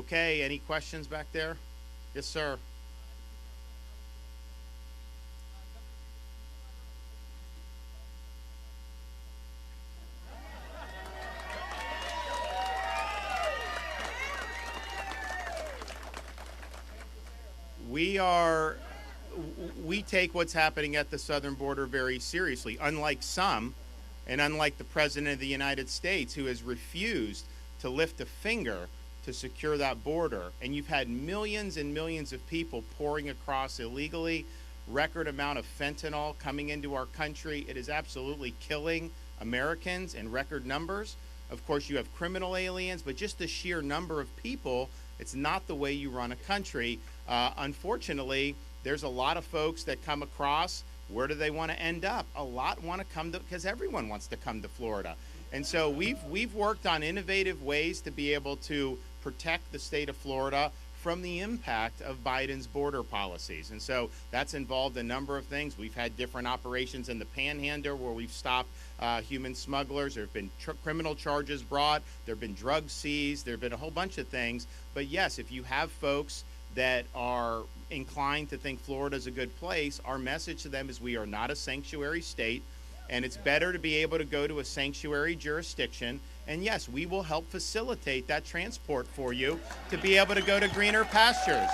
Okay, any questions back there? Yes, sir. We are, we take what's happening at the southern border very seriously, unlike some, and unlike the President of the United States, who has refused to lift a finger to secure that border. And you've had millions and millions of people pouring across illegally, record amount of fentanyl coming into our country. It is absolutely killing Americans in record numbers. Of course, you have criminal aliens, but just the sheer number of people, it's not the way you run a country. Unfortunately, there's a lot of folks that come across. Where do they want to end up? A lot want to come to, because everyone wants to come to Florida. And so we've worked on innovative ways to be able to protect the state of Florida from the impact of Biden's border policies. And so that's involved a number of things. We've had different operations in the Panhandle where we've stopped human smugglers. There have been criminal charges brought. There have been drugs seized. There have been a whole bunch of things. But yes, if you have folks that are inclined to think Florida is a good place, our message to them is we are not a sanctuary state, and it's better to be able to go to a sanctuary jurisdiction. And yes, we will help facilitate that transport for you to be able to go to greener pastures.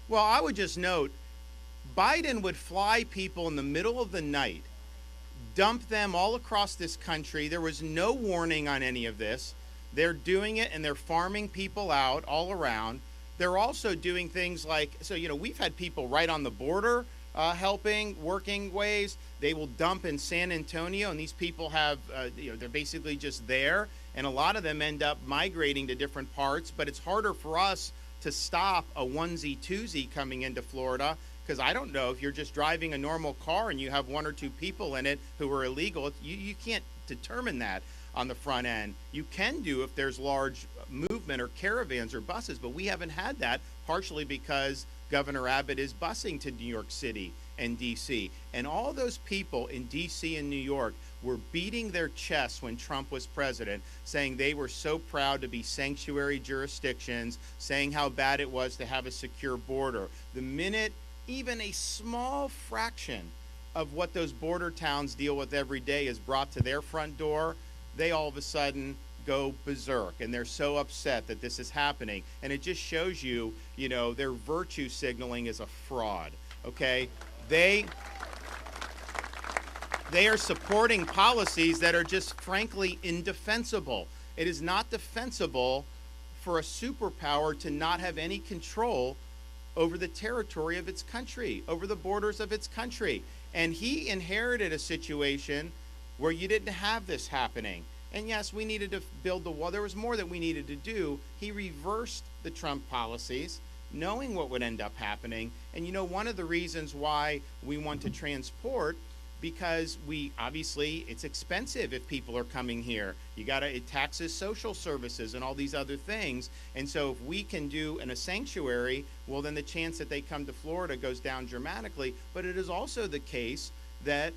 Well, I would just note, Biden would fly people in the middle of the night, dump them all across this country. There was no warning on any of this. They're doing it and they're farming people out all around. They're also doing things like, so, we've had people right on the border helping, working ways. They will dump in San Antonio, and these people have, they're basically just there. And a lot of them end up migrating to different parts, but it's harder for us to stop a onesie twosie coming into Florida, because I don't know if you're just driving a normal car and you have one or two people in it who are illegal. You can't determine that on the front end. You can do if there's large movement or caravans or buses, but we haven't had that, partially because Governor Abbott is busing to New York City and D.C. And all those people in D.C. and New York were beating their chests when Trump was president, saying they were so proud to be sanctuary jurisdictions, saying how bad it was to have a secure border. The minute even a small fraction of what those border towns deal with every day is brought to their front door, they all of a sudden go berserk, and they're so upset that this is happening. And it just shows you, their virtue signaling is a fraud, okay? They are supporting policies that are just frankly indefensible. It is not defensible for a superpower to not have any control over the territory of its country, over the borders of its country. And he inherited a situation where you didn't have this happening. And yes, we needed to build the wall. There was more that we needed to do. He reversed the Trump policies, knowing what would end up happening. And one of the reasons why we want to transport, because obviously it's expensive if people are coming here. It taxes social services and all these other things. And so if we can do in a sanctuary, well, then the chance that they come to Florida goes down dramatically. But it is also the case that,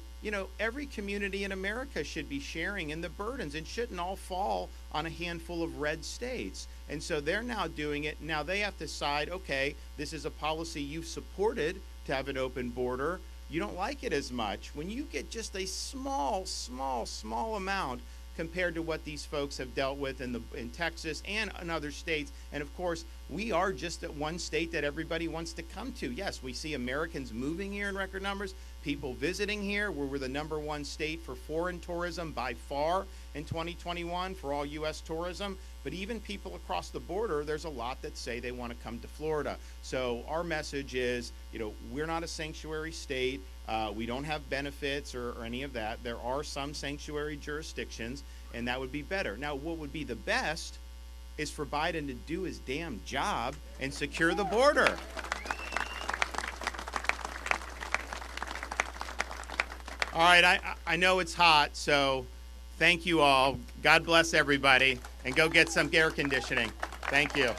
every community in America should be sharing in the burdens and shouldn't all fall on a handful of red states. And so they're now doing it. Now they have to decide, okay, this is a policy you've supported to have an open border. You don't like it as much. When you get just a small amount compared to what these folks have dealt with in Texas and in other states. And of course, we are just at one state that everybody wants to come to. Yes, we see Americans moving here in record numbers, people visiting here. We're the #1 state for foreign tourism by far in 2021 for all U.S. tourism. But even people across the border, there's a lot that say they want to come to Florida. So our message is, we're not a sanctuary state. We don't have benefits or any of that. There are some sanctuary jurisdictions, and that would be better. Now, what would be the best is for Biden to do his damn job and secure the border. All right, I know it's hot, so Thank you all. God bless everybody. And go get some air conditioning. Thank you.